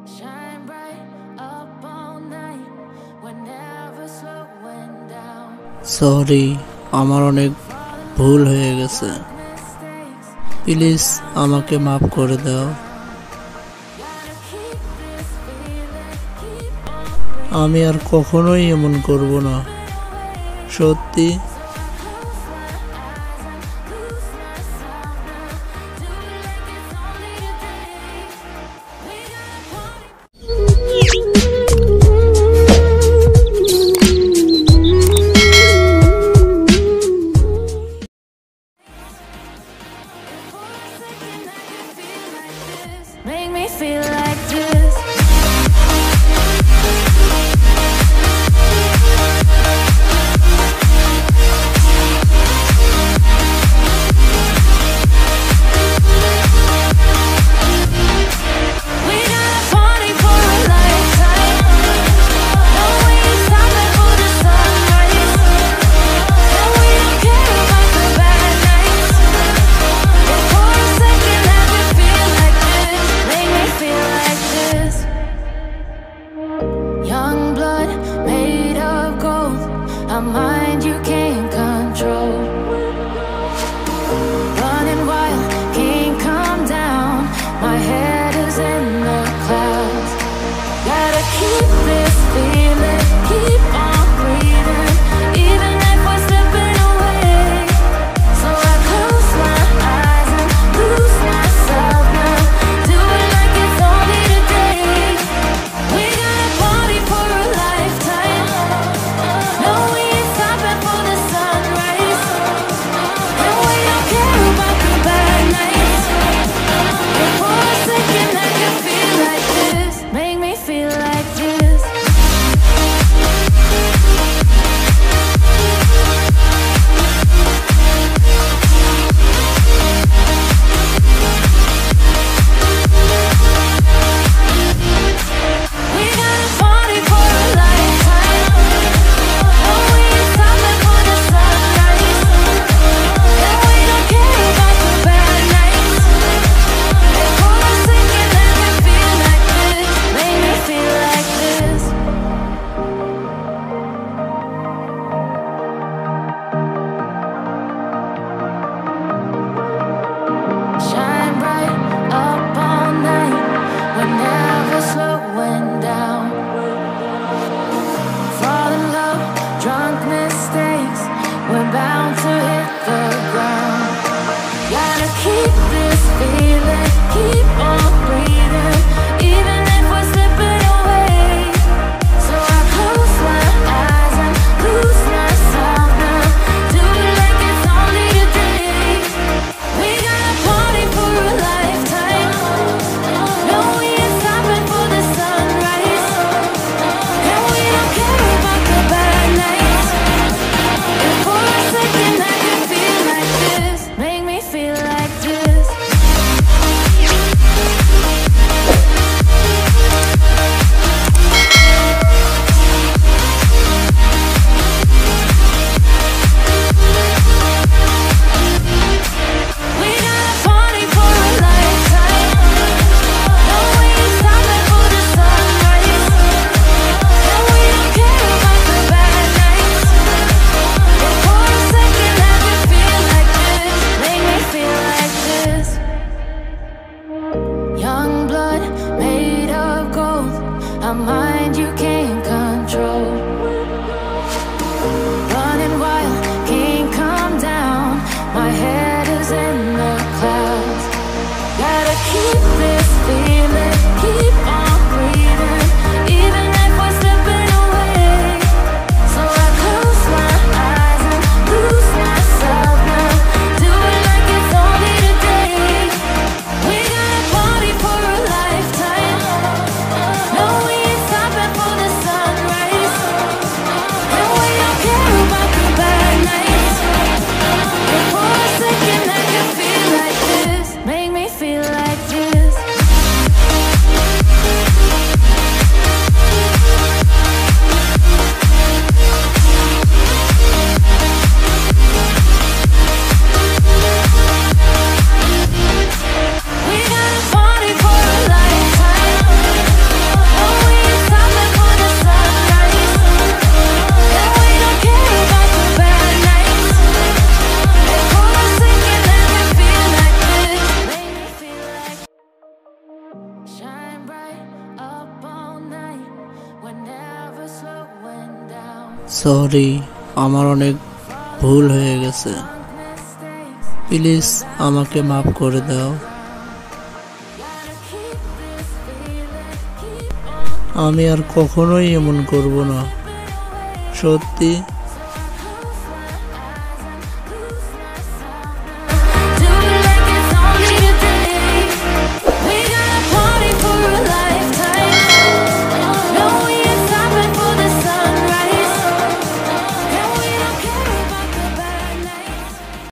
Shine bright up all night. We're never slowing down. Sorry, আমার অনেক ভুল হয়ে গেছে। Mistakes. প্লিজ আমাকে মাফ করে দাও। Gotta keep this feeling. Keep on আমি আর কখনোই এমন করব না, সত্যি। close my eyes and lose myself now. Do it like it's only today. We gotta party. Make me feel like this. We got a party for a lifetime. No, we ain't stopping for the sunrise. No, we don't care about the bad nights. If for a second I could feel like this, make me feel like this. Young blood made of gold, a mind you can't control. Running wild, can't come down. My head is in the clouds. Gotta keep this feeling, keep on breathing, even if we're slipping away. So I close my eyes and lose myself now. Do it like it's only today. We got a party for a lifetime. No, we ain't stopping for the sunrise. And we don't care about the bad nights. If for a second I can feel like this, make me feel like this. We got a party for a lifetime. No, we ain't stopping for the sunrise. And we don't care about the bad nights. If for a second I can feel like this, make me feel like this. Shine bright up all night. We're never slowing down. Fall in love, drunk mistakes. We're bound to hit the ground. Gotta keep this feeling, keep on breathing, even if we're slipping away. So I close my eyes and lose myself now. Do it like it's only today. We got a party for a lifetime. No, we ain't stopping for the sunrise. And we don't care about the bad nights. If for a second I can feel like this, make me feel like this. We got a party for a lifetime. No, we ain't stopping for the sunrise. And we don't care about the bad nights. If for a second I can feel like this, make me feel like this. Young blood made of gold, a mind you can't control. Running wild, can't come down. My head is in the clouds. Gotta keep this feeling, keep on breathing, even if we're slipping away. So I close my eyes and lose myself now. Do it like it's only today. We got a party for a lifetime. No, we ain't stopping for the sunrise. And we don't care about the bad nights. If for a second I can feel like this, make me feel like this. Sorry, আমার অনেক ভুল হয়ে গেছে। Please আমাকে মাফ করে দাও। আমি আর কখনোই এমন করব না। সত্যি।